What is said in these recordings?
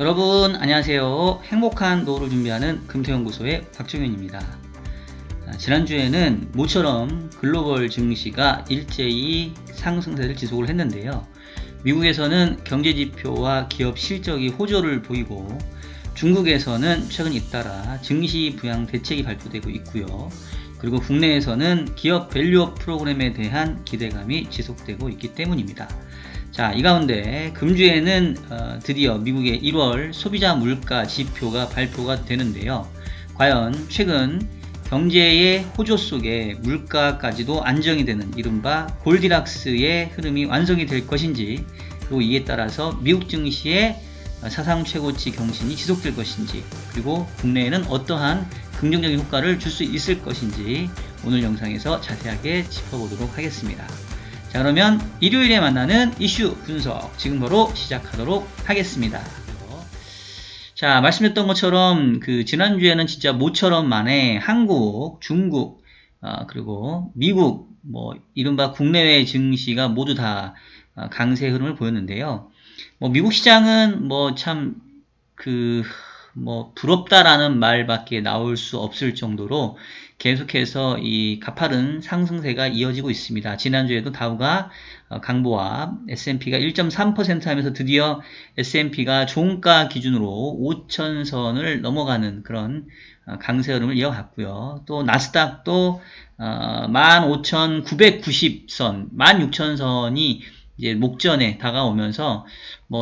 여러분 안녕하세요. 행복한 노후를 준비하는 금태연구소의 박정현입니다. 지난주에는 모처럼 글로벌 증시가 일제히 상승세를 지속을 했는데요. 미국에서는 경제지표와 기업 실적이 호조를 보이고 중국에서는 최근 잇따라 증시 부양 대책이 발표되고 있고요. 그리고 국내에서는 기업 밸류업 프로그램에 대한 기대감이 지속되고 있기 때문입니다. 자, 이 가운데 금주에는 드디어 미국의 1월 소비자 물가 지표가 발표가 되는데요. 과연 최근 경제의 호조 속에 물가까지도 안정이 되는 이른바 골디락스의 흐름이 완성이 될 것인지, 그리고 이에 따라서 미국 증시의 사상 최고치 경신이 지속될 것인지, 그리고 국내에는 어떠한 긍정적인 효과를 줄 수 있을 것인지 오늘 영상에서 자세하게 짚어보도록 하겠습니다. 자, 그러면 일요일에 만나는 이슈 분석 지금 바로 시작하도록 하겠습니다. 자, 말씀드렸던 것처럼 지난주에는 진짜 모처럼 만에 한국, 중국, 그리고 미국, 이른바 국내외 증시가 모두 다 강세 흐름을 보였는데요. 미국 시장은 부럽다라는 말밖에 나올 수 없을 정도로 계속해서 이 가파른 상승세가 이어지고 있습니다. 지난주에도 다우가 강보와 S&P가 1.3% 하면서 드디어 S&P가 종가 기준으로 5천선을 넘어가는 그런 강세 흐름을 이어갔고요. 또 나스닥도 15,990선, 16,000선이 이제 목전에 다가오면서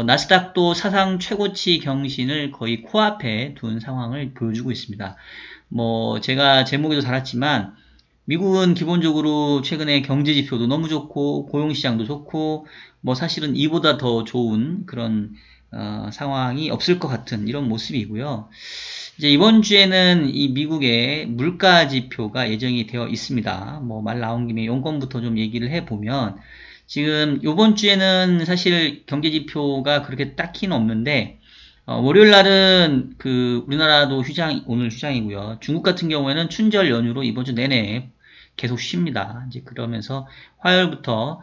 나스닥도 사상 최고치 경신을 거의 코앞에 둔 상황을 보여주고 있습니다. 제가 제목에도 달았지만 미국은 기본적으로 최근에 경제 지표도 너무 좋고 고용시장도 좋고 사실은 이보다 더 좋은 그런 상황이 없을 것 같은 이런 모습이고요. 이제 이번 주에는 이 미국의 물가 지표가 예정이 되어 있습니다. 말 나온 김에 용건부터 좀 얘기를 해보면, 지금 이번 주에는 사실 경제 지표가 그렇게 딱히는 없는데, 월요일 날은 우리나라도 오늘 휴장이고요. 중국 같은 경우에는 춘절 연휴로 이번 주 내내 계속 쉽니다. 이제 그러면서 화요일부터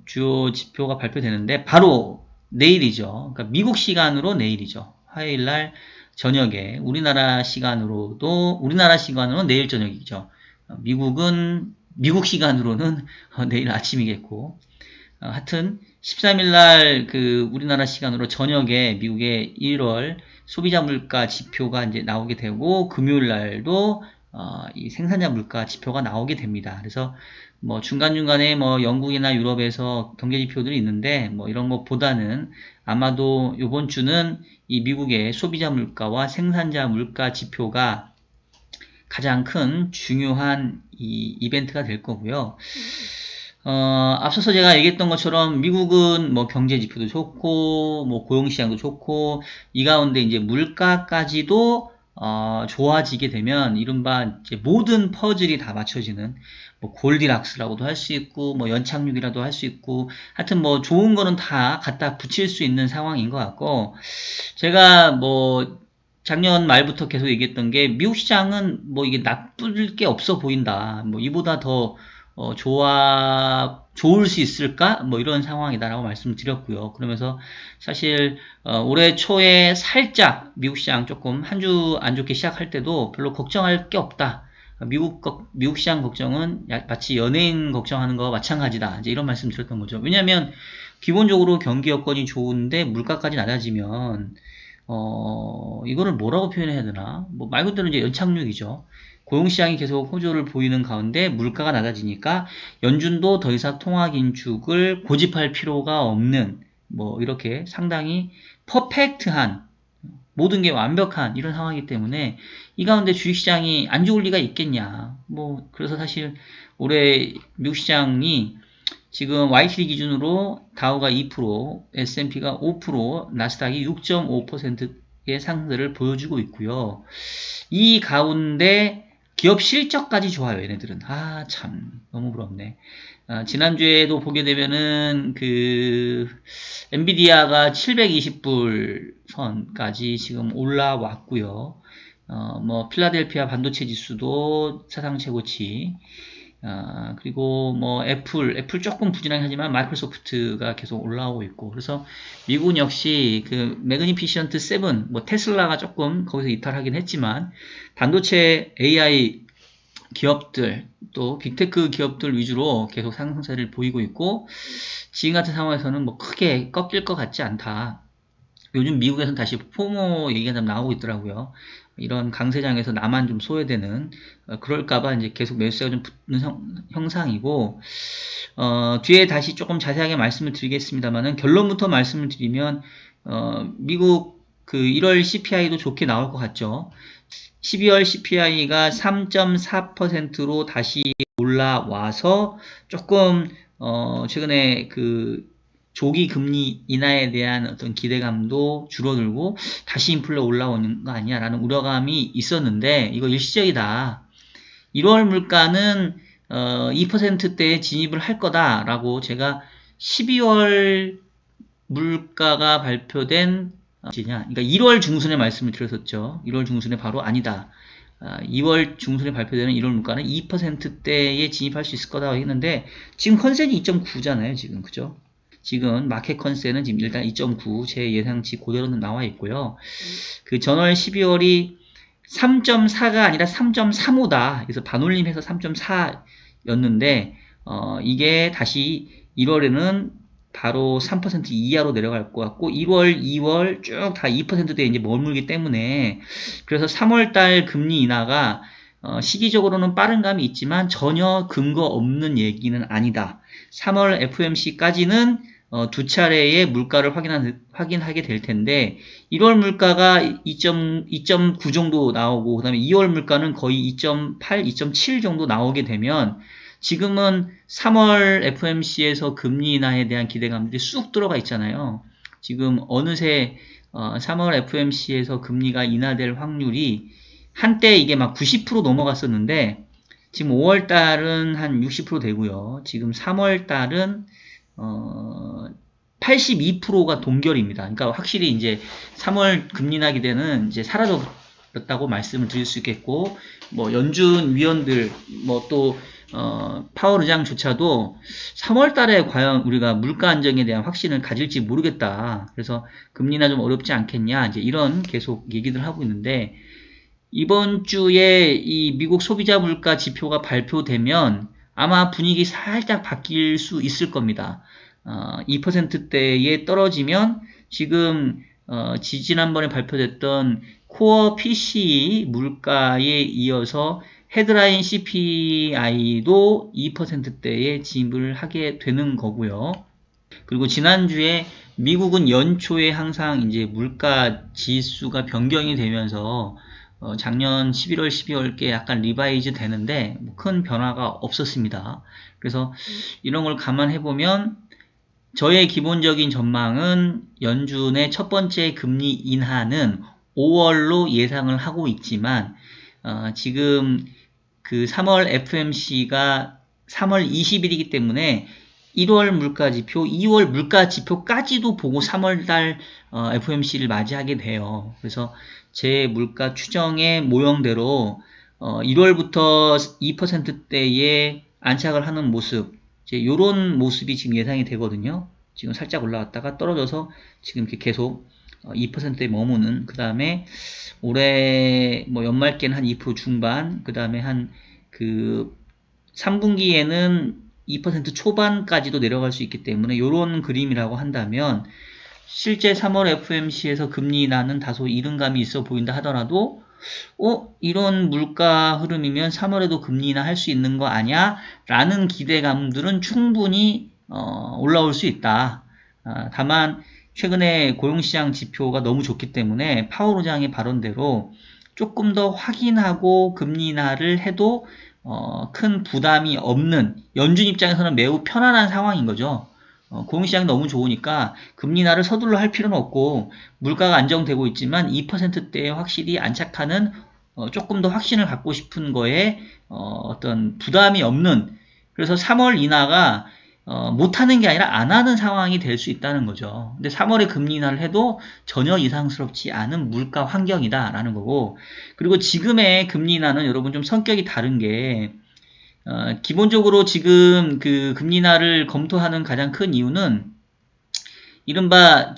주요 지표가 발표되는데 바로 내일이죠. 그러니까 미국 시간으로 내일이죠. 화요일 날 저녁에 우리나라 시간으로는 내일 저녁이죠. 미국 시간으로는 내일 아침이겠고, 하여튼 13일날 우리나라 시간으로 저녁에 미국의 1월 소비자 물가 지표가 이제 나오게 되고, 금요일날도 이 생산자 물가 지표가 나오게 됩니다. 그래서 중간중간에 영국이나 유럽에서 경제 지표들이 있는데 이런 것보다는 아마도 이번 주는 이 미국의 소비자 물가와 생산자 물가 지표가 가장 큰 중요한 이 이벤트가 될 거고요. 앞서서 제가 얘기했던 것처럼 미국은 경제 지표도 좋고 고용시장도 좋고, 이 가운데 이제 물가까지도 좋아지게 되면 이른바 이제 모든 퍼즐이 다 맞춰지는 골디락스라고도 할 수 있고 연착륙이라도 할 수 있고, 하여튼 좋은 거는 다 갖다 붙일 수 있는 상황인 것 같고, 제가 작년 말부터 계속 얘기했던 게 미국 시장은 이게 나쁠 게 없어 보인다. 이보다 더 좋을 수 있을까? 이런 상황이다라고 말씀을 드렸고요. 그러면서 사실 올해 초에 살짝 미국 시장 조금 한 주 안 좋게 시작할 때도 별로 걱정할 게 없다. 미국 시장 걱정은 마치 연예인 걱정하는 거와 마찬가지다. 이제 이런 말씀 드렸던 거죠. 왜냐하면 기본적으로 경기 여건이 좋은데 물가까지 낮아지면 이거를 뭐라고 표현해야 되나? 말 그대로 이제 연착륙이죠. 고용시장이 계속 호조를 보이는 가운데 물가가 낮아지니까 연준도 더 이상 통화 긴축을 고집할 필요가 없는, 이렇게 상당히 퍼펙트한, 모든 게 완벽한 이런 상황이기 때문에 이 가운데 주식시장이 안 좋을 리가 있겠냐. 그래서 사실 올해 미국 시장이 지금 YTD 기준으로 다우가 2%, S&P가 5%, 나스닥이 6.5%의 상승을 보여주고 있고요. 이 가운데 기업 실적까지 좋아요, 얘네들은. 참 너무 부럽네. 지난주에도 보게 되면은 엔비디아가 720불 선까지 지금 올라왔고요. 필라델피아 반도체 지수도 사상 최고치, 그리고 뭐 애플 조금 부진하긴 하지만 마이크로소프트가 계속 올라오고 있고, 그래서 미국은 역시 그 매그니피션트 7, 뭐 테슬라가 조금 거기서 이탈하긴 했지만 반도체 AI 기업들 또 빅테크 기업들 위주로 계속 상승세를 보이고 있고, 지금 같은 상황에서는 뭐 크게 꺾일 것 같지 않다. 요즘 미국에서는 다시 포모 얘기가 좀 나오고 있더라고요. 이런 강세장에서 나만 좀 소외되는, 그럴까봐 이제 계속 매수세가 좀 붙는 형상이고, 뒤에 다시 조금 자세하게 말씀을 드리겠습니다만은, 결론부터 말씀을 드리면, 미국 그 1월 CPI도 좋게 나올 것 같죠. 12월 CPI가 3.4%로 다시 올라와서 조금 최근에 그 조기 금리 인하에 대한 어떤 기대감도 줄어들고 다시 인플레 올라오는 거 아니야라는 우려감이 있었는데, 이거 일시적이다. 1월 물가는 2%대에 진입을 할 거다라고 제가 12월 물가가 발표된 그러니까 1월 중순에 말씀을 드렸었죠. 1월 중순에 바로 아니다. 2월 중순에 발표되는 1월 물가는 2%대에 진입할 수 있을 거다고 했는데, 지금 컨센이 2.9잖아요. 지금 그죠? 지금 마켓 컨센은 지금 일단 2.9, 제 예상치 그대로는 나와 있고요. 그 전월 12월이 3.4가 아니라 3.35다. 그래서 반올림해서 3.4였는데 이게 다시 1월에는 바로 3% 이하로 내려갈 것 같고, 1월, 2월 쭉 다 2%대에 이제 머물기 때문에, 그래서 3월달 금리 인하가 시기적으로는 빠른 감이 있지만 전혀 근거 없는 얘기는 아니다. 3월 FOMC까지는 두 차례의 물가를 확인하게 될 텐데, 1월 물가가 2.9 정도 나오고, 그 다음에 2월 물가는 거의 2.8, 2.7 정도 나오게 되면, 지금은 3월 FOMC에서 금리 인하에 대한 기대감들이 쑥 들어가 있잖아요. 지금 어느새 3월 FOMC에서 금리가 인하될 확률이 한때 이게 막 90% 넘어갔었는데, 지금 5월 달은 한 60% 되고요. 지금 3월 달은 82%가 동결입니다. 그러니까 확실히 이제 3월 금리 인하 기대는 이제 사라졌다고 말씀을 드릴 수 있겠고, 뭐 연준 위원들, 뭐 또 파월 의장조차도 3월 달에 과연 우리가 물가 안정에 대한 확신을 가질지 모르겠다. 그래서 금리 인하 좀 어렵지 않겠냐, 이제 이런 계속 얘기들 하고 있는데, 이번 주에 이 미국 소비자 물가 지표가 발표되면 아마 분위기 살짝 바뀔 수 있을 겁니다. 2%대에 떨어지면 지금 지난번에 발표됐던 코어 PCE 물가에 이어서 헤드라인 CPI도 2%대에 진입을 하게 되는 거고요. 그리고 지난주에 미국은 연초에 항상 이제 물가 지수가 변경이 되면서 작년 11월, 12월께 약간 리바이즈 되는데 큰 변화가 없었습니다. 그래서 이런 걸 감안해보면 저의 기본적인 전망은 연준의 첫 번째 금리 인하는 5월로 예상을 하고 있지만, 지금 그 3월 FMC가 3월 20일이기 때문에 1월 물가지표, 2월 물가지표까지도 보고 3월달 FOMC를 맞이하게 돼요. 그래서 제 물가 추정의 모형대로 1월부터 2%대에 안착을 하는 모습, 이런 모습이 지금 예상이 되거든요. 지금 살짝 올라왔다가 떨어져서 지금 이렇게 계속 2%에 머무는, 그 다음에 올해 뭐 연말께는 한 2% 중반, 그 다음에 한 그 3분기에는 2% 초반까지도 내려갈 수 있기 때문에 이런 그림이라고 한다면, 실제 3월 FOMC에서 금리 인하는 다소 이른감이 있어 보인다 하더라도 이런 물가 흐름이면 3월에도 금리 인하 할 수 있는 거 아니야? 라는 기대감들은 충분히 올라올 수 있다. 다만 최근에 고용시장 지표가 너무 좋기 때문에 파월 의장의 발언대로 조금 더 확인하고 금리 인하를 해도 큰 부담이 없는, 연준 입장에서는 매우 편안한 상황인 거죠. 고용시장이 너무 좋으니까 금리 인하를 서둘러 할 필요는 없고, 물가가 안정되고 있지만 2%대에 확실히 안착하는 조금 더 확신을 갖고 싶은 거에 어떤 부담이 없는, 그래서 3월 인하가 못하는 게 아니라 안 하는 상황이 될 수 있다는 거죠. 근데 3월에 금리 인하를 해도 전혀 이상스럽지 않은 물가 환경이다 라는 거고, 그리고 지금의 금리 인하는 여러분 좀 성격이 다른 게, 기본적으로 지금 그 금리 인하를 검토하는 가장 큰 이유는 이른바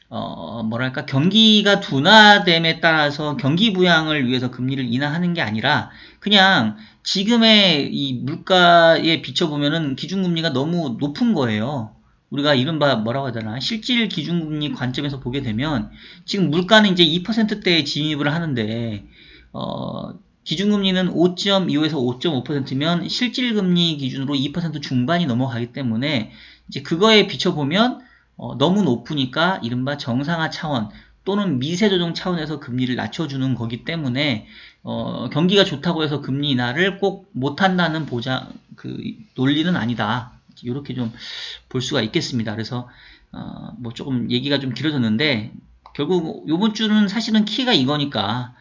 뭐랄까, 경기가 둔화됨에 따라서 경기 부양을 위해서 금리를 인하하는 게 아니라 그냥 지금의 이 물가에 비춰보면은 기준금리가 너무 높은 거예요. 우리가 이른바 뭐라고 하잖아. 실질 기준금리 관점에서 보게 되면 지금 물가는 이제 2%대에 진입을 하는데, 기준금리는 5.25에서 5.5%면 실질금리 기준으로 2% 중반이 넘어가기 때문에 이제 그거에 비춰보면 너무 높으니까 이른바 정상화 차원 또는 미세 조정 차원에서 금리를 낮춰주는 거기 때문에 경기가 좋다고 해서 금리 인하를 꼭 못한다는 보장 그 논리는 아니다. 이렇게 좀 볼 수가 있겠습니다. 그래서 뭐 조금 얘기가 좀 길어졌는데 결국 요번 주는 사실은 키가 이거니까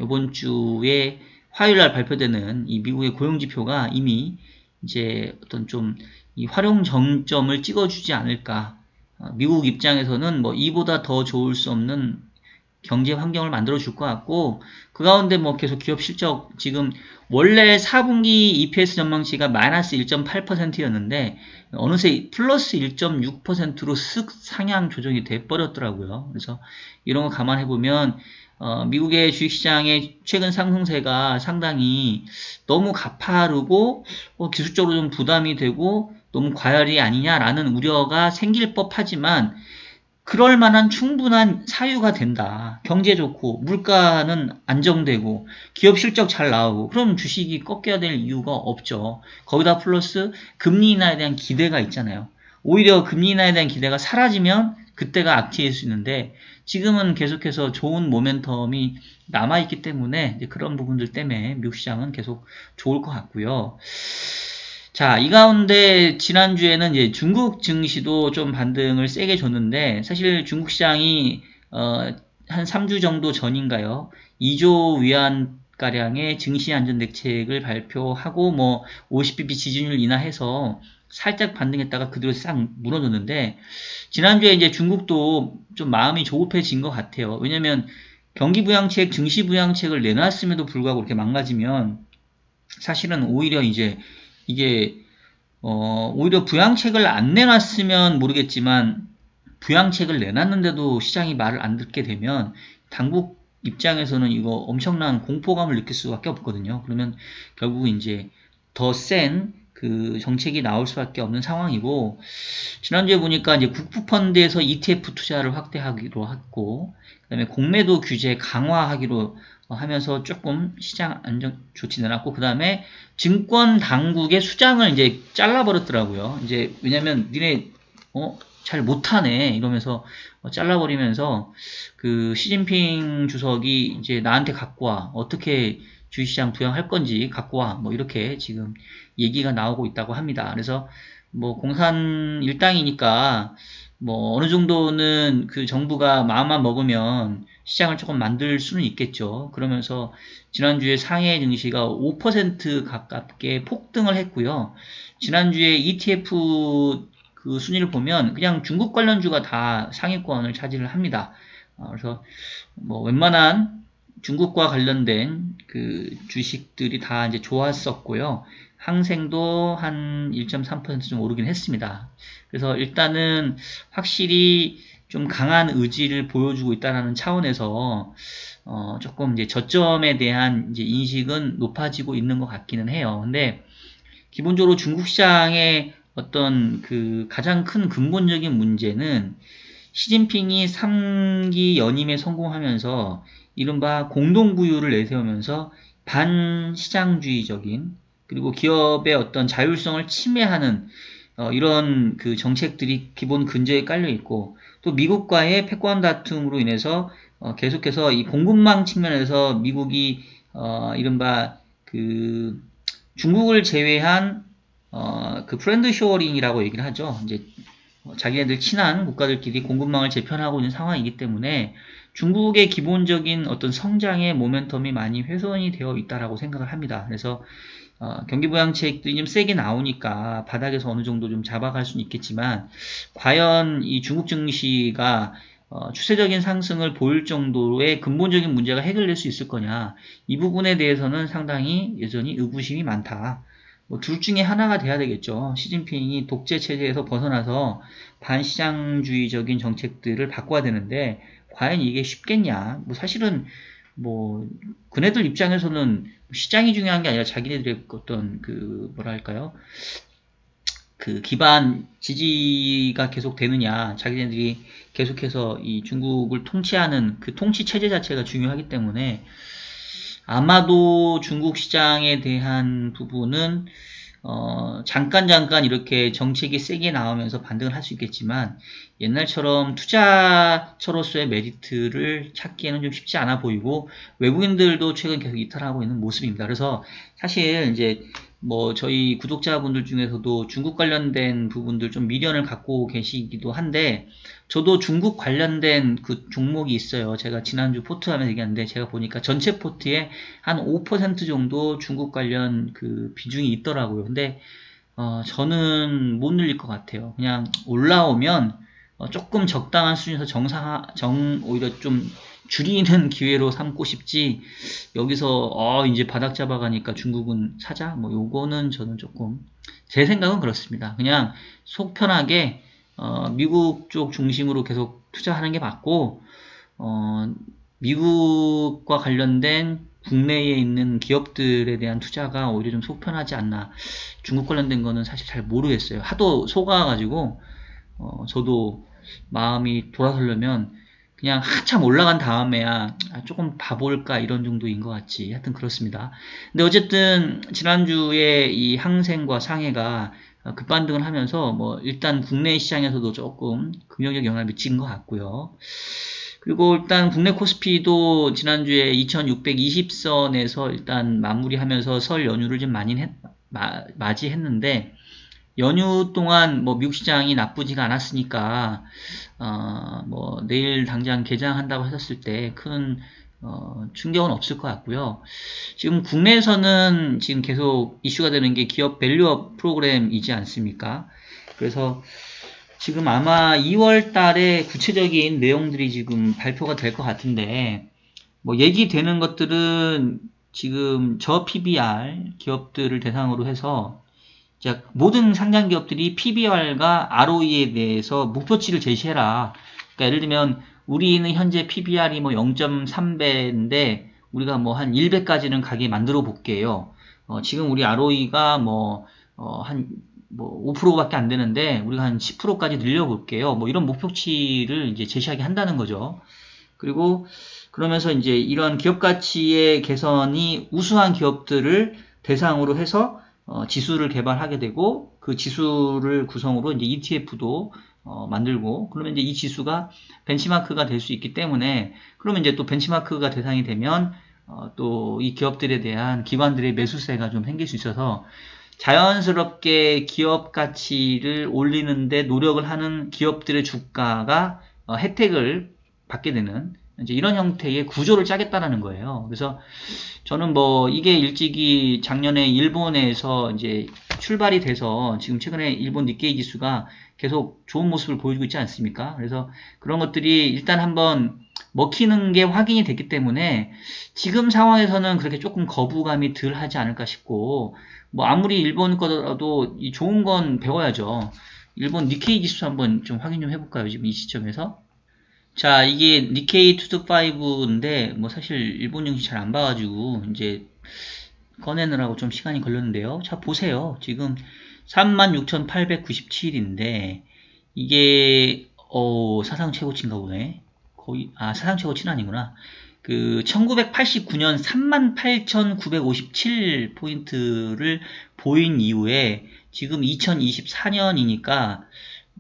요번 주에 화요일 날 발표되는 이 미국의 고용 지표가 이미 이제 어떤 좀 이 활용 정점을 찍어주지 않을까. 미국 입장에서는 뭐 이보다 더 좋을 수 없는 경제 환경을 만들어 줄 것 같고, 그 가운데 뭐 계속 기업 실적 지금 원래 4분기 EPS 전망치가 마이너스 1.8%였는데 어느새 플러스 1.6%로 쓱 상향 조정이 돼 버렸더라고요. 그래서 이런 거 감안해 보면 미국의 주식시장의 최근 상승세가 상당히 너무 가파르고 기술적으로 좀 부담이 되고 너무 과열이 아니냐라는 우려가 생길 법하지만 그럴 만한 충분한 사유가 된다. 경제 좋고 물가는 안정되고 기업 실적 잘 나오고 그럼 주식이 꺾여야 될 이유가 없죠. 거기다 플러스 금리 인하에 대한 기대가 있잖아요. 오히려 금리 인하에 대한 기대가 사라지면 그때가 악재일 수 있는데 지금은 계속해서 좋은 모멘텀이 남아있기 때문에 이제 그런 부분들 때문에 미국 시장은 계속 좋을 것 같고요. 자, 이 가운데 지난주에는 이제 중국 증시도 좀 반등을 세게 줬는데 사실 중국 시장이 한 3주 정도 전인가요? 2조 위안 가량의 증시 안전 대책을 발표하고 뭐 50bp 지지율 인하해서 살짝 반등했다가 그대로 싹 무너졌는데 지난주에 이제 중국도 좀 마음이 조급해진 것 같아요. 왜냐면 경기 부양책, 증시 부양책을 내놨음에도 불구하고 이렇게 망가지면 사실은 오히려 이제 이게 오히려 부양책을 안 내놨으면 모르겠지만 부양책을 내놨는데도 시장이 말을 안 듣게 되면 당국 입장에서는 이거 엄청난 공포감을 느낄 수밖에 없거든요. 그러면 결국 이제 더 센 그 정책이 나올 수밖에 없는 상황이고 지난주에 보니까 이제 국부펀드에서 ETF 투자를 확대하기로 했고 그다음에 공매도 규제 강화하기로 하면서 조금 시장 안정 조치 내놨고 그 다음에 증권 당국의 수장을 이제 잘라버렸더라고요. 이제 왜냐면 니네 잘 못하네 이러면서 잘라버리면서 그 시진핑 주석이 이제 나한테 갖고 와 어떻게 주식시장 부양할 건지 갖고 와 뭐 이렇게 지금 얘기가 나오고 있다고 합니다. 그래서 뭐 공산 일당이니까 뭐 어느 정도는 그 정부가 마음만 먹으면 시장을 조금 만들 수는 있겠죠. 그러면서 지난주에 상해 증시가 5% 가깝게 폭등을 했고요. 지난주에 ETF 그 순위를 보면 그냥 중국 관련주가 다 상위권을 차지를 합니다. 그래서 뭐 웬만한 중국과 관련된 그 주식들이 다 이제 좋았었고요. 항생도 한 1.3%좀 오르긴 했습니다. 그래서 일단은 확실히 좀 강한 의지를 보여주고 있다는 차원에서 조금 이제 저점에 대한 이제 인식은 높아지고 있는 것 같기는 해요. 근데 기본적으로 중국 시장의 어떤 그 가장 큰 근본적인 문제는 시진핑이 3기 연임에 성공하면서 이른바 공동부유를 내세우면서 반시장주의적인 그리고 기업의 어떤 자율성을 침해하는 이런 그 정책들이 기본 근저에 깔려 있고 또 미국과의 패권 다툼으로 인해서 계속해서 이 공급망 측면에서 미국이 이른바 그 중국을 제외한 그 프렌드 쇼어링이라고 얘기를 하죠. 이제 자기네들 친한 국가들끼리 공급망을 재편하고 있는 상황이기 때문에 중국의 기본적인 어떤 성장의 모멘텀이 많이 훼손이 되어 있다라고 생각을 합니다. 그래서 경기부양책들이 좀 세게 나오니까 바닥에서 어느 정도 좀 잡아갈 수는 있겠지만 과연 이 중국 증시가 추세적인 상승을 보일 정도의 근본적인 문제가 해결될 수 있을 거냐. 이 부분에 대해서는 상당히 여전히 의구심이 많다. 뭐 둘 중에 하나가 돼야 되겠죠. 시진핑이 독재 체제에서 벗어나서 반시장주의적인 정책들을 바꿔야 되는데 과연 이게 쉽겠냐? 뭐 사실은 뭐 그네들 입장에서는 시장이 중요한 게 아니라 자기네들의 어떤 그 뭐랄까요? 그 기반 지지가 계속 되느냐, 자기네들이 계속해서 이 중국을 통치하는 그 통치 체제 자체가 중요하기 때문에 아마도 중국 시장에 대한 부분은 잠깐 이렇게 정책이 세게 나오면서 반등을 할 수 있겠지만 옛날처럼 투자처로서의 메리트를 찾기에는 좀 쉽지 않아 보이고 외국인들도 최근 계속 이탈하고 있는 모습입니다. 그래서 사실 이제 뭐 저희 구독자분들 중에서도 중국 관련된 부분들 좀 미련을 갖고 계시기도 한데 저도 중국 관련된 그 종목이 있어요. 제가 지난주 포트 하면서 얘기했는데 제가 보니까 전체 포트에 한 5% 정도 중국 관련 그 비중이 있더라고요. 근데 저는 못 늘릴 것 같아요. 그냥 올라오면 조금 적당한 수준에서 오히려 좀 줄이는 기회로 삼고 싶지, 여기서 이제 바닥 잡아가니까 중국은 사자? 뭐 요거는 저는 조금, 제 생각은 그렇습니다. 그냥 속 편하게 미국 쪽 중심으로 계속 투자하는 게 맞고, 미국과 관련된 국내에 있는 기업들에 대한 투자가 오히려 좀 속편하지 않나. 중국 관련된 거는 사실 잘 모르겠어요. 하도 속아가지고 저도 마음이 돌아서려면 그냥 한참 올라간 다음에야 조금 봐볼까 이런 정도인 것 같지. 하여튼 그렇습니다. 근데 어쨌든 지난주에 이 항생과 상해가 급반등을 하면서 뭐 일단 국내 시장에서도 조금 긍정적 영향을 미친 것 같고요. 그리고 일단 국내 코스피도 지난주에 2620선에서 일단 마무리하면서 설 연휴를 좀 많이 맞이했는데, 연휴 동안 뭐 미국 시장이 나쁘지가 않았으니까 뭐 내일 당장 개장한다고 했었을 때 큰 충격은 없을 것 같고요. 지금 국내에서는 지금 계속 이슈가 되는 게 기업 밸류업 프로그램이지 않습니까? 그래서 지금 아마 2월 달에 구체적인 내용들이 지금 발표가 될 것 같은데, 뭐 얘기되는 것들은 지금 저 PBR 기업들을 대상으로 해서 모든 상장 기업들이 PBR과 ROE에 대해서 목표치를 제시해라. 그러니까 예를 들면 우리는 현재 PBR이 뭐 0.3배인데 우리가 뭐 한 1배까지는 가게 만들어 볼게요. 지금 우리 ROE가 한 5%밖에 안 되는데 우리가 한 10%까지 늘려볼게요. 뭐 이런 목표치를 이제 제시하게 한다는 거죠. 그리고 그러면서 이제 이런 기업 가치의 개선이 우수한 기업들을 대상으로 해서 지수를 개발하게 되고, 그 지수를 구성으로 이제 ETF도 만들고, 그러면 이제 이 지수가 벤치마크가 될 수 있기 때문에, 그러면 이제 또 벤치마크가 대상이 되면 또 이 기업들에 대한 기관들의 매수세가 좀 생길 수 있어서 자연스럽게 기업 가치를 올리는데 노력을 하는 기업들의 주가가 혜택을 받게 되는 이제 이런 형태의 구조를 짜겠다라는 거예요. 그래서 저는 뭐 이게 일찍이 작년에 일본에서 이제 출발이 돼서 지금 최근에 일본 니케이 지수가 계속 좋은 모습을 보여주고 있지 않습니까? 그래서 그런 것들이 일단 한번 먹히는 게 확인이 됐기 때문에 지금 상황에서는 그렇게 조금 거부감이 덜 하지 않을까 싶고, 뭐 아무리 일본 거라도 이 좋은 건 배워야죠. 일본 니케이 지수 한번 좀 확인 좀 해볼까요? 지금 이 시점에서. 자, 이게 니케이 225인데 뭐 사실 일본 증시 잘 안 봐가지고 이제 꺼내느라고 좀 시간이 걸렸는데요. 자, 보세요. 지금 36,897인데 이게 사상 최고치인가 보네. 거의 사상 최고치는 아니구나. 그 1989년 38,957 포인트를 보인 이후에 지금 2024년이니까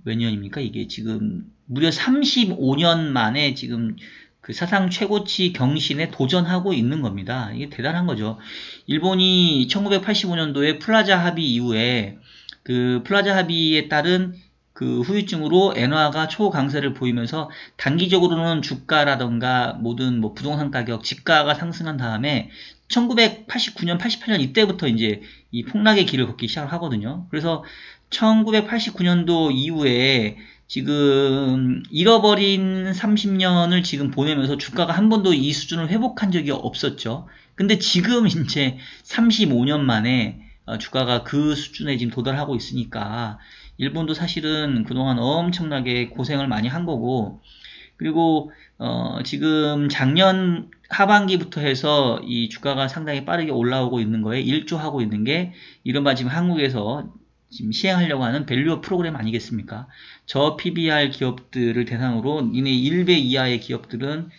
몇 년입니까? 이게 지금 무려 35년 만에 지금 그 사상 최고치 경신에 도전하고 있는 겁니다. 이게 대단한 거죠. 일본이 1985년도에 플라자 합의 이후에 그 플라자 합의에 따른 그 후유증으로 엔화가 초강세를 보이면서 단기적으로는 주가라던가 모든 뭐 부동산 가격, 집가가 상승한 다음에 1989년, 88년 이때부터 이제 이 폭락의 길을 걷기 시작을 하거든요. 그래서 1989년도 이후에 지금 잃어버린 30년을 지금 보내면서 주가가 한 번도 이 수준을 회복한 적이 없었죠. 근데 지금 이제 35년 만에 주가가 그 수준에 지금 도달하고 있으니까 일본도 사실은 그동안 엄청나게 고생을 많이 한 거고, 그리고 지금 작년 하반기부터 해서 이 주가가 상당히 빠르게 올라오고 있는 거에 일조하고 있는 게 이른바 지금 한국에서 지금 시행하려고 하는 밸류업 프로그램 아니겠습니까? 저 PBR 기업들을 대상으로 이내 1배 이하의 기업들은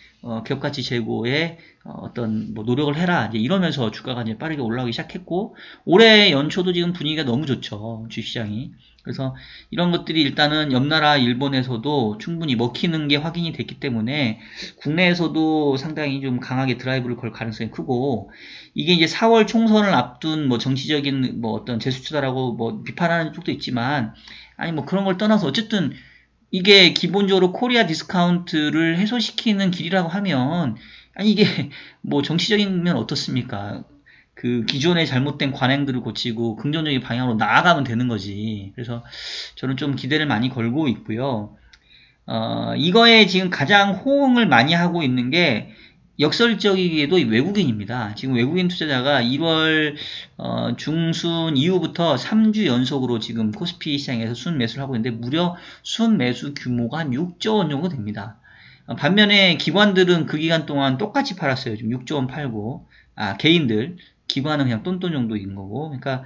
기업가치 제고에 어떤 뭐 노력을 해라 이제 이러면서 주가가 이제 빠르게 올라오기 시작했고, 올해 연초도 지금 분위기가 너무 좋죠, 주시장이. 그래서 이런 것들이 일단은 옆나라 일본에서도 충분히 먹히는 게 확인이 됐기 때문에 국내에서도 상당히 좀 강하게 드라이브를 걸 가능성이 크고, 이게 이제 4월 총선을 앞둔 뭐 정치적인 뭐 어떤 제스처다라고 뭐 비판하는 쪽도 있지만, 아니 뭐 그런 걸 떠나서 어쨌든 이게 기본적으로 코리아 디스카운트를 해소시키는 길이라고 하면, 아니 이게 뭐 정치적인 면 어떻습니까? 그 기존의 잘못된 관행들을 고치고 긍정적인 방향으로 나아가면 되는 거지. 그래서 저는 좀 기대를 많이 걸고 있고요. 이거에 지금 가장 호응을 많이 하고 있는 게 역설적이게도 외국인입니다. 지금 외국인 투자자가 1월 중순 이후부터 3주 연속으로 지금 코스피 시장에서 순매수를 하고 있는데 무려 순매수 규모가 한 6조 원 정도 됩니다. 반면에 기관들은 그 기간 동안 똑같이 팔았어요. 지금 6조 원 팔고, 개인들, 기관은 그냥 똔똔 정도인 거고. 그러니까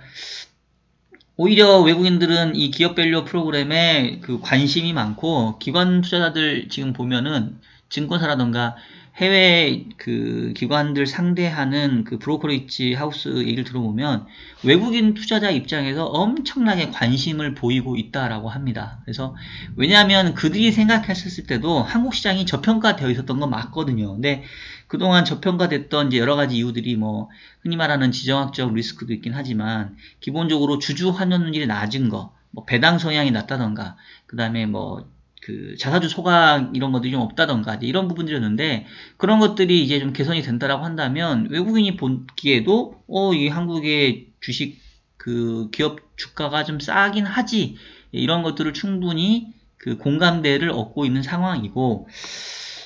오히려 외국인들은 이 기업 밸류 프로그램에 그 관심이 많고, 기관 투자자들 지금 보면은 증권사라던가 해외 그 기관들 상대하는 그 브로커리지 하우스 얘기를 들어보면 외국인 투자자 입장에서 엄청나게 관심을 보이고 있다라고 합니다. 그래서 왜냐하면 그들이 생각했을 때도 한국 시장이 저평가되어 있었던 건 맞거든요. 근데 그동안 저평가됐던 이제 여러 가지 이유들이 뭐 흔히 말하는 지정학적 리스크도 있긴 하지만, 기본적으로 주주 환원율이 낮은 거, 뭐 배당 성향이 낮다던가, 그 다음에 뭐 그 자사주 소각 이런 것들이 좀 없다던가 이런 부분들이었는데, 그런 것들이 이제 좀 개선이 된다라고 한다면 외국인이 보기에도 이 한국의 주식 그 기업 주가가 좀 싸긴 하지, 이런 것들을 충분히 그 공감대를 얻고 있는 상황이고,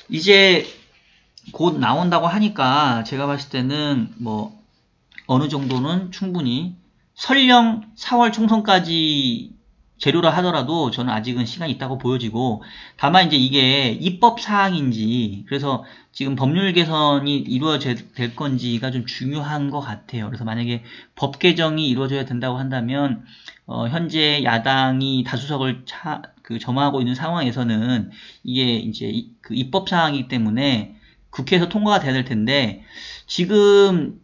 이제 곧 나온다고 하니까 제가 봤을 때는 뭐 어느 정도는 충분히 설령 4월 총선까지 재료라 하더라도 저는 아직은 시간이 있다고 보여지고, 다만 이제 이게 입법 사항인지, 그래서 지금 법률 개선이 이루어질 건지가 좀 중요한 것 같아요. 그래서 만약에 법 개정이 이루어져야 된다고 한다면 현재 야당이 다수석을 점하고 있는 상황에서는 이게 이제 그 입법 사항이기 때문에 국회에서 통과가 돼야 될 텐데, 지금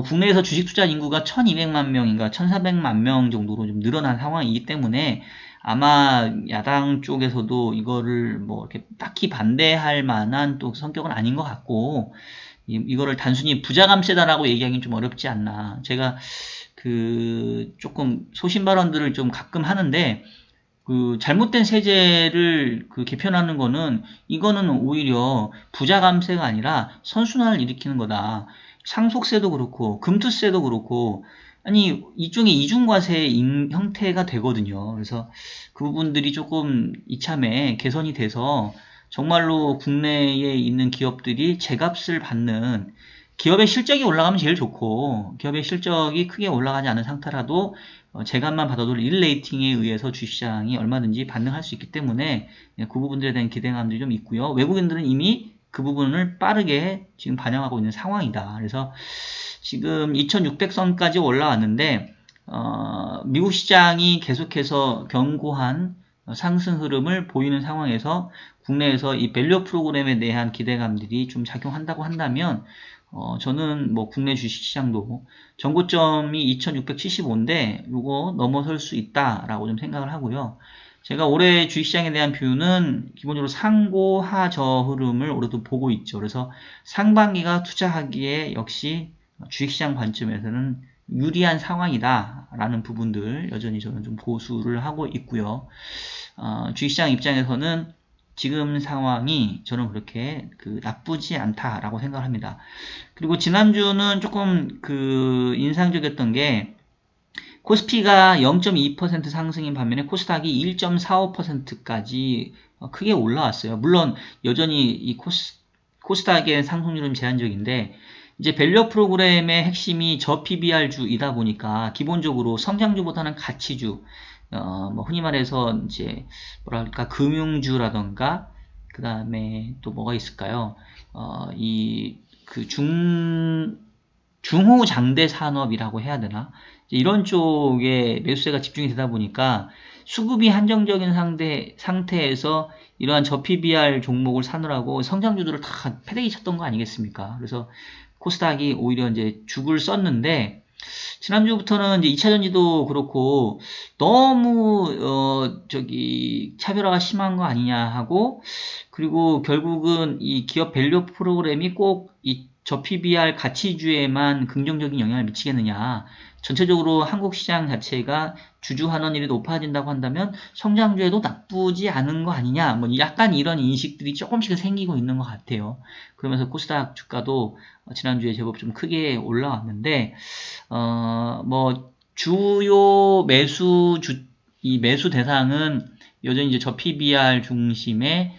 국내에서 주식 투자 인구가 1200만 명인가 1400만 명 정도로 좀 늘어난 상황이기 때문에 아마 야당 쪽에서도 이거를 뭐 이렇게 딱히 반대할 만한 또 성격은 아닌 것 같고, 이거를 단순히 부자 감세다라고 얘기하기는 좀 어렵지 않나. 제가 그 조금 소신 발언들을 좀 가끔 하는데, 그 잘못된 세제를 그 개편하는 거는, 이거는 오히려 부자 감세가 아니라 선순환을 일으키는 거다. 상속세도 그렇고 금투세도 그렇고, 아니 이쪽에 이중과세 형태가 되거든요. 그래서 그 부분들이 조금 이참에 개선이 돼서 정말로 국내에 있는 기업들이 제값을 받는, 기업의 실적이 올라가면 제일 좋고, 기업의 실적이 크게 올라가지 않은 상태라도 제값만 받아도 1레이팅에 의해서 주시장이 얼마든지 반등할 수 있기 때문에 그 부분들에 대한 기대감들이 좀 있고요. 외국인들은 이미 그 부분을 빠르게 지금 반영하고 있는 상황이다. 그래서 지금 2600선까지 올라왔는데 미국 시장이 계속해서 견고한 상승 흐름을 보이는 상황에서 국내에서 이 밸류 프로그램에 대한 기대감들이 좀 작용한다고 한다면 저는 뭐 국내 주식시장도 전고점이 2675인데 요거 넘어설 수 있다라고 좀 생각을 하고요. 제가 올해 주식시장에 대한 뷰는 기본적으로 상고 하저 흐름을 올해도 보고 있죠. 그래서 상반기가 투자하기에 역시 주식시장 관점에서는 유리한 상황이다 라는 부분들 여전히 저는 좀 보수를 하고 있고요. 주식시장 입장에서는 지금 상황이 저는 그렇게 나쁘지 않다라고 생각합니다. 그리고 지난주는 조금 인상적이었던 게, 코스피가 0.2% 상승인 반면에 코스닥이 1.45%까지 크게 올라왔어요. 물론 여전히 이 코스닥의 상승률은 제한적인데 이제 밸류 프로그램의 핵심이 저PBR주이다 보니까 기본적으로 성장주보다는 가치주, 뭐 흔히 말해서 이제 뭐랄까 금융주라던가 그 다음에 또 뭐가 있을까요? 중후장대 산업이라고 해야 되나? 이런 쪽에 매수세가 집중이 되다 보니까 수급이 한정적인 상태에서 이러한 저PBR 종목을 사느라고 성장주들을 다 패대기 쳤던 거 아니겠습니까? 그래서 코스닥이 오히려 이제 죽을 썼는데 지난주부터는 이제 2차전지도 그렇고 너무 차별화가 심한 거 아니냐 하고 그리고 결국은 이 기업 밸류 프로그램이 꼭 이 저PBR 가치주에만 긍정적인 영향을 미치겠느냐. 전체적으로 한국 시장 자체가 주주 환원율이 높아진다고 한다면 성장주에도 나쁘지 않은 거 아니냐. 뭐 약간 이런 인식들이 조금씩 생기고 있는 것 같아요. 그러면서 코스닥 주가도 지난주에 제법 좀 크게 올라왔는데 뭐 주요 이 매수 대상은 여전히 이제 저PBR 중심의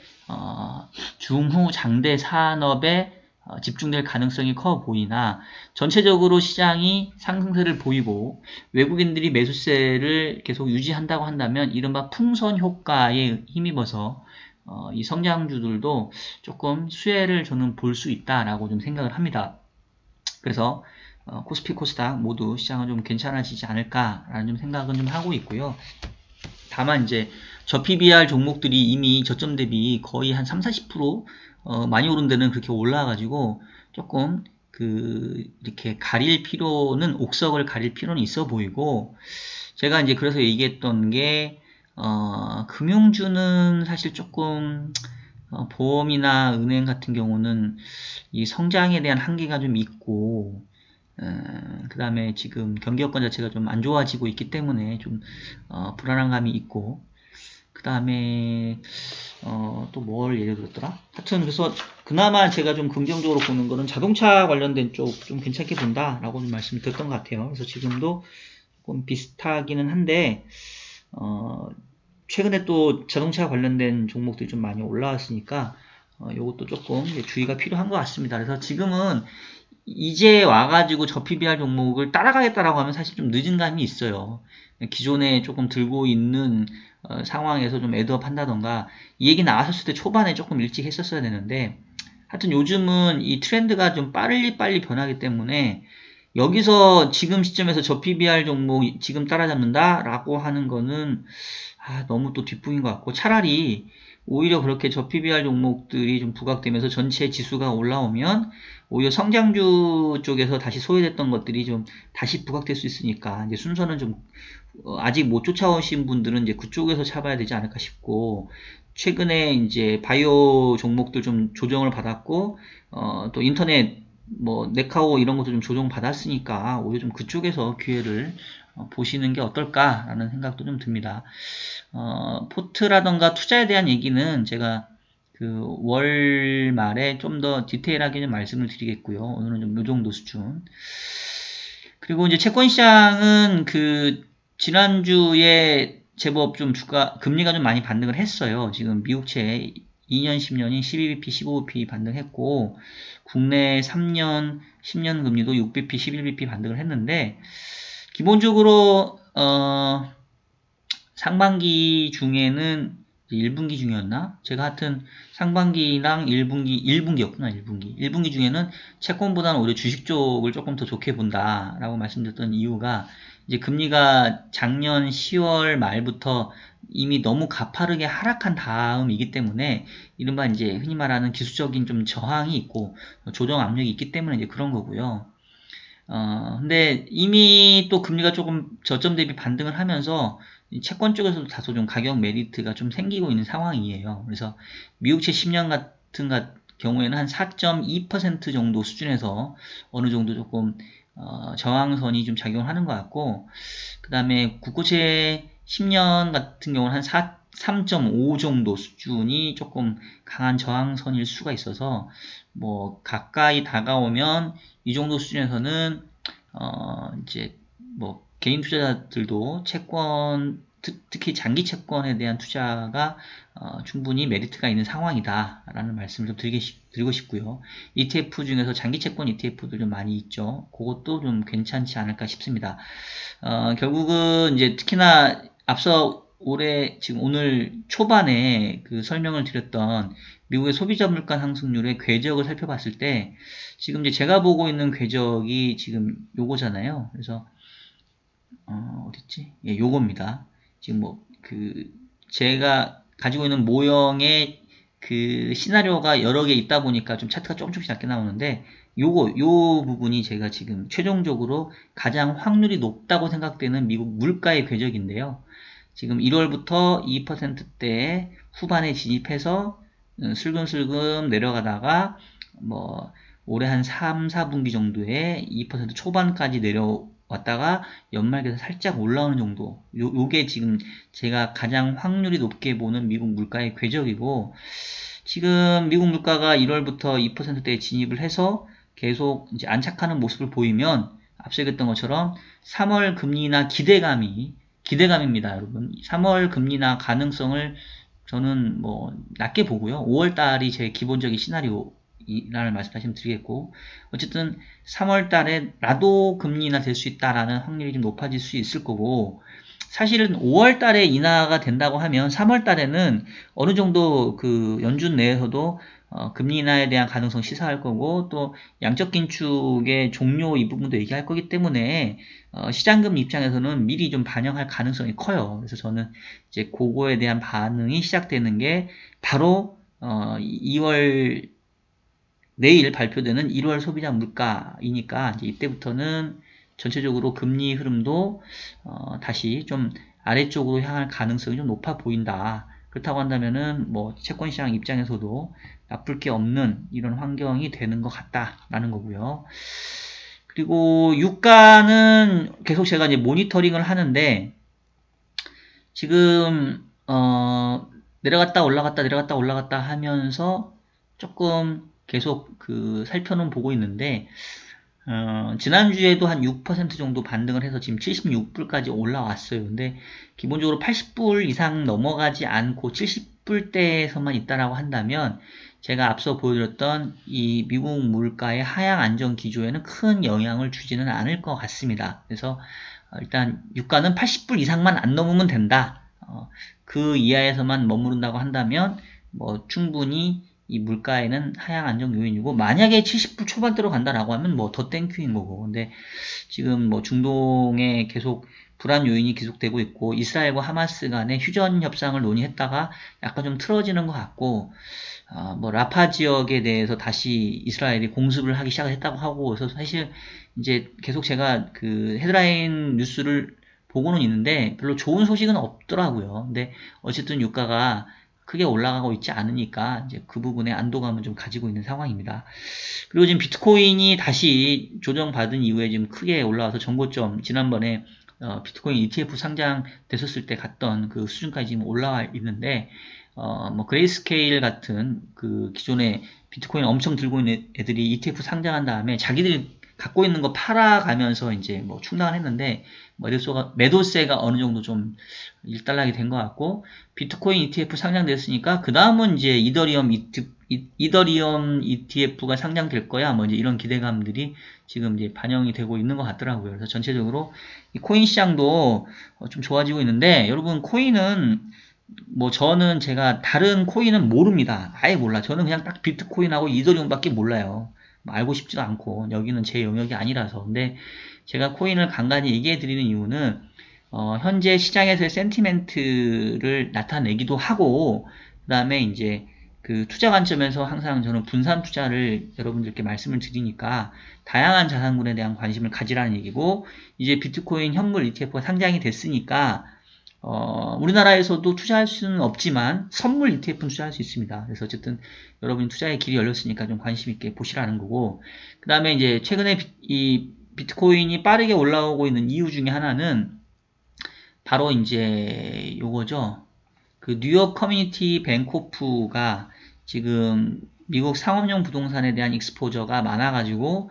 중후 장대 산업에 집중될 가능성이 커 보이나 전체적으로 시장이 상승세를 보이고 외국인들이 매수세를 계속 유지한다고 한다면 이른바 풍선 효과에 힘입어서 이 성장주들도 조금 수혜를 저는 볼 수 있다라고 좀 생각을 합니다. 그래서 코스피, 코스닥 모두 시장은 좀 괜찮아지지 않을까라는 좀 생각은 좀 하고 있고요. 다만 이제 저PBR 종목들이 이미 저점 대비 거의 한 30-40% 많이 오른 데는 그렇게 올라와가지고 조금 이렇게 옥석을 가릴 필요는 있어 보이고 제가 이제 그래서 얘기했던 게 금융주는 사실 조금 보험이나 은행 같은 경우는 이 성장에 대한 한계가 좀 있고 그 다음에 지금 경기 여건 자체가 좀 안 좋아지고 있기 때문에 좀 불안한 감이 있고 그 다음에 또 뭘 예를 들었더라? 하여튼 그래서 그나마 제가 좀 긍정적으로 보는 거는 자동차 관련된 쪽 좀 괜찮게 본다라고 좀 말씀을 드렸던 것 같아요. 그래서 지금도 조금 비슷하기는 한데 최근에 또 자동차 관련된 종목들이 좀 많이 올라왔으니까 이것도 조금 주의가 필요한 것 같습니다. 그래서 지금은 이제 와가지고 저PBR 종목을 따라가겠다라고 하면 사실 좀 늦은 감이 있어요. 기존에 조금 들고 있는 상황에서 좀 애드업 한다던가 이 얘기 나왔을 때 초반에 조금 일찍 했었어야 되는데 하여튼 요즘은 이 트렌드가 좀 빨리 변하기 때문에 여기서 지금 시점에서 저PBR 종목 지금 따라잡는다 라고 하는 거는 너무 또 뒷북인 것 같고 차라리 오히려 그렇게 저PBR 종목들이 좀 부각되면서 전체 지수가 올라오면 오히려 성장주 쪽에서 다시 소외됐던 것들이 좀 다시 부각될 수 있으니까 이제 순서는 좀 아직 못 쫓아오신 분들은 이제 그쪽에서 잡아야 되지 않을까 싶고 최근에 이제 바이오 종목들 좀 조정을 받았고 또 인터넷 뭐 네카오 이런 것도 좀 조정 받았으니까 오히려 좀 그쪽에서 기회를 보시는 게 어떨까라는 생각도 좀 듭니다. 포트라던가 투자에 대한 얘기는 제가 그 월 말에 좀 더 디테일하게 좀 말씀을 드리겠고요. 오늘은 좀 요 정도 수준. 그리고 이제 채권 시장은 그 지난주에 제법 좀 금리가 좀 많이 반등을 했어요. 지금 미국채 2년 10년이 12bp, 15bp 반등했고 국내 3년, 10년 금리도 6bp, 11bp 반등을 했는데 기본적으로 상반기 중에는 1분기 중이었나? 제가 하여튼 상반기랑 1분기였구나, 1분기. 1분기 중에는 채권보다는 오히려 주식 쪽을 조금 더 좋게 본다라고 말씀드렸던 이유가 이제 금리가 작년 10월 말부터 이미 너무 가파르게 하락한 다음이기 때문에 이른바 이제 흔히 말하는 기술적인 좀 저항이 있고 조정 압력이 있기 때문에 이제 그런 거고요. 근데 이미 또 금리가 조금 저점 대비 반등을 하면서 채권 쪽에서도 다소 좀 가격 메리트가 좀 생기고 있는 상황이에요. 그래서 미국채 10년 같은 경우에는 한 4.2% 정도 수준에서 어느 정도 조금 저항선이 좀 작용하는 것 같고 그 다음에 국고채 10년 같은 경우는 한 3.5 정도 수준이 조금 강한 저항선일 수가 있어서 뭐 가까이 다가오면 이 정도 수준에서는 이제 뭐 개인 투자자들도 채권, 특히 장기 채권에 대한 투자가 충분히 메리트가 있는 상황이다 라는 말씀을 좀 드리고 싶고요. ETF 중에서 장기 채권 ETF도 좀 많이 있죠. 그것도 좀 괜찮지 않을까 싶습니다. 결국은 이제 특히나 앞서 지금 오늘 초반에 그 설명을 드렸던 미국의 소비자 물가 상승률의 궤적을 살펴봤을 때 지금 이제 제가 보고 있는 궤적이 지금 요거잖아요. 그래서 어딨지? 예, 요겁니다. 지금 제가 가지고 있는 모형의 그 시나리오가 여러 개 있다 보니까 좀 차트가 조금씩 낮게 나오는데 요 부분이 제가 지금 최종적으로 가장 확률이 높다고 생각되는 미국 물가의 궤적인데요. 지금 1월부터 2%대 후반에 진입해서 슬금슬금 내려가다가 뭐 올해 한 3, 4분기 정도에 2% 초반까지 내려왔다가 연말에서 살짝 올라오는 정도. 요게 지금 제가 가장 확률이 높게 보는 미국 물가의 궤적이고 지금 미국 물가가 1월부터 2%대에 진입을 해서 계속 이제 안착하는 모습을 보이면 앞서 얘기했던 것처럼 3월 금리나 기대감입니다, 여러분. 3월 금리나 가능성을 저는 뭐 낮게 보고요. 5월 달이 제 기본적인 시나리오라는 말씀 드리겠고 어쨌든 3월 달에 라도 금리나 될 수 있다라는 확률이 좀 높아질 수 있을 거고 사실은 5월 달에 인하가 된다고 하면 3월 달에는 어느 정도 그 연준 내에서도 금리 인하에 대한 가능성 시사할 거고 또 양적 긴축의 종료 이 부분도 얘기할 거기 때문에 시장금 입장에서는 미리 좀 반영할 가능성이 커요. 그래서 저는 이제 그거에 대한 반응이 시작되는 게 바로 2월 내일 발표되는 1월 소비자 물가이니까 이제 이때부터는 전체적으로 금리 흐름도 다시 좀 아래쪽으로 향할 가능성이 좀 높아 보인다. 그렇다고 한다면은 뭐 채권시장 입장에서도 나쁠 게 없는 이런 환경이 되는 것 같다라는 거고요. 그리고 유가는 계속 제가 이제 모니터링을 하는데 지금 내려갔다 올라갔다 하면서 조금 계속 살펴는 보고 있는데 지난주에도 한 6% 정도 반등을 해서 지금 76불까지 올라왔어요. 근데 기본적으로 80불 이상 넘어가지 않고 70불대에서만 있다라고 한다면 제가 앞서 보여드렸던 이 미국 물가의 하향 안정 기조에는 큰 영향을 주지는 않을 것 같습니다. 그래서 일단 유가는 80불 이상만 안 넘으면 된다. 그 이하에서만 머무른다고 한다면 뭐 충분히 이 물가에는 하향 안정 요인이고 만약에 70불 초반대로 간다라고 하면 뭐 더 땡큐인 거고 근데 지금 뭐 중동에 계속 불안 요인이 계속되고 있고 이스라엘과 하마스 간의 휴전 협상을 논의했다가 약간 좀 틀어지는 것 같고 뭐 라파 지역에 대해서 다시 이스라엘이 공습을 하기 시작했다고 하고 그래서 사실 이제 계속 제가 그 헤드라인 뉴스를 보고는 있는데 별로 좋은 소식은 없더라고요. 근데 어쨌든 유가가 크게 올라가고 있지 않으니까 이제 그 부분에 안도감을 좀 가지고 있는 상황입니다. 그리고 지금 비트코인이 다시 조정받은 이후에 지금 크게 올라와서 정고점 지난번에 비트코인 ETF 상장됐었을 때 갔던 그 수준까지 지금 올라와 있는데 뭐 그레이스케일 같은 그 기존에 비트코인 엄청 들고 있는 애들이 ETF 상장한 다음에 자기들이 갖고 있는 거 팔아가면서 이제 뭐 충당을 했는데 매도세가 어느 정도 좀 일단락이 된 것 같고 비트코인 ETF 상장됐으니까 그 다음은 이제 이더리움 ETF가 상장될 거야 뭐 이제 이런 기대감들이 지금 이제 반영이 되고 있는 것 같더라고요. 그래서 전체적으로 이 코인 시장도 좀 좋아지고 있는데 여러분 코인은 뭐 저는 제가 다른 코인은 모릅니다. 아예 몰라. 저는 그냥 딱 비트코인하고 이더리움밖에 몰라요. 뭐 알고 싶지도 않고 여기는 제 영역이 아니라서. 근데 제가 코인을 간간히 얘기해 드리는 이유는 현재 시장에서의 센티멘트를 나타내기도 하고 그 다음에 이제 그 투자 관점에서 항상 저는 분산 투자를 여러분들께 말씀을 드리니까 다양한 자산군에 대한 관심을 가지라는 얘기고 이제 비트코인 현물 ETF가 상장이 됐으니까 우리나라에서도 투자할 수는 없지만 선물 ETF는 투자할 수 있습니다. 그래서 어쨌든 여러분이 투자의 길이 열렸으니까 좀 관심 있게 보시라는 거고 그 다음에 이제 최근에 이 비트코인이 빠르게 올라오고 있는 이유 중에 하나는 바로 이제 요거죠. 그 뉴욕 커뮤니티 뱅코프가 지금 미국 상업용 부동산에 대한 익스포저가 많아가지고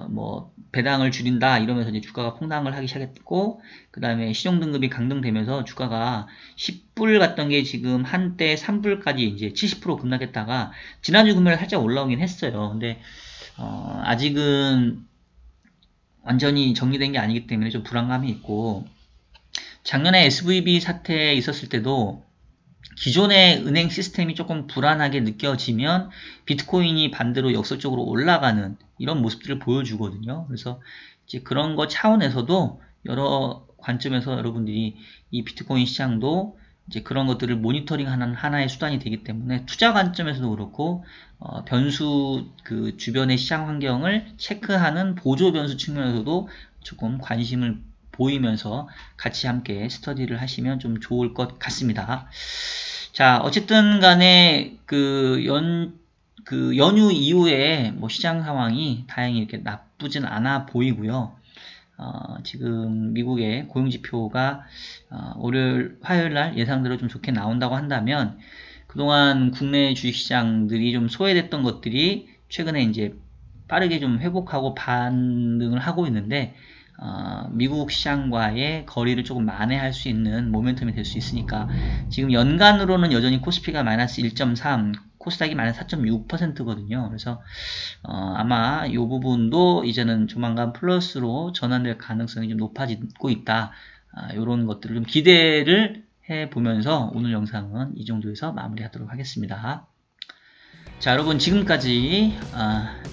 뭐 배당을 줄인다 이러면서 이제 주가가 폭락을 하기 시작했고, 그 다음에 시종 등급이 강등되면서 주가가 10불 갔던 게 지금 한때 3불까지 이제 70% 급락했다가 지난주 금요일 살짝 올라오긴 했어요. 근데 아직은 완전히 정리된 게 아니기 때문에 좀 불안감이 있고, 작년에 SVB 사태 있었을 때도 기존의 은행 시스템이 조금 불안하게 느껴지면 비트코인이 반대로 역설적으로 올라가는 이런 모습들을 보여주거든요. 그래서 이제 그런 거 차원에서도 여러 관점에서 여러분들이 이 비트코인 시장도 이제 그런 것들을 모니터링하는 하나의 수단이 되기 때문에 투자 관점에서도 그렇고 변수 그 주변의 시장 환경을 체크하는 보조 변수 측면에서도 조금 관심을 보이면서 같이 함께 스터디를 하시면 좀 좋을 것 같습니다. 자, 어쨌든 간에 그 연휴 이후에 뭐 시장 상황이 다행히 이렇게 나쁘진 않아 보이고요. 지금 미국의 고용지표가 월요일, 화요일 날 예상대로 좀 좋게 나온다고 한다면 그동안 국내 주식시장들이 좀 소외됐던 것들이 최근에 이제 빠르게 좀 회복하고 반등을 하고 있는데 미국 시장과의 거리를 조금 만회할 수 있는 모멘텀이 될 수 있으니까 지금 연간으로는 여전히 코스피가 마이너스 1.3, 코스닥이 마이너스 4.6%거든요. 그래서 아마 이 부분도 이제는 조만간 플러스로 전환될 가능성이 좀 높아지고 있다. 이런 것들을 좀 기대를 해보면서 오늘 영상은 이 정도에서 마무리하도록 하겠습니다. 자, 여러분 지금까지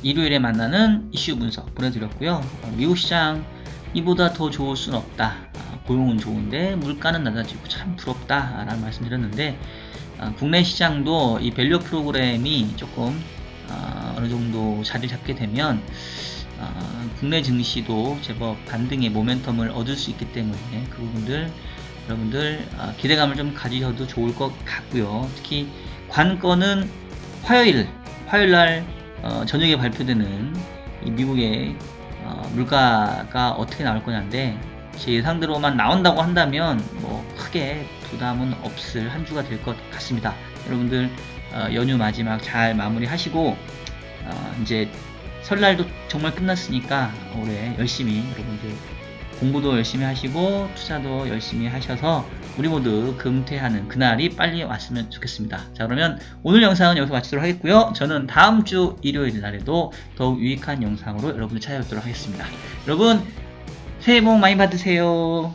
일요일에 만나는 이슈 분석 보내드렸고요. 미국 시장 이보다 더 좋을 순 없다. 고용은 좋은데 물가는 낮아지고 참 부럽다 라는 말씀 드렸는데 국내 시장도 이 밸류 프로그램이 조금 어느 정도 자리 잡게 되면 국내 증시도 제법 반등의 모멘텀을 얻을 수 있기 때문에 그 부분들 여러분들 기대감을 좀 가지셔도 좋을 것 같고요. 특히 관건은 화요일날 저녁에 발표되는 이 미국의 물가가 어떻게 나올 거냐인데 제 예상대로만 나온다고 한다면 뭐 크게 부담은 없을 한 주가 될 것 같습니다. 여러분들 연휴 마지막 잘 마무리하시고 이제 설날도 정말 끝났으니까 올해 열심히 여러분들 공부도 열심히 하시고 투자도 열심히 하셔서 우리 모두 금퇴하는 그날이 빨리 왔으면 좋겠습니다. 자, 그러면 오늘 영상은 여기서 마치도록 하겠고요. 저는 다음 주 일요일 날에도 더욱 유익한 영상으로 여러분을 찾아뵙도록 하겠습니다. 여러분 새해 복 많이 받으세요.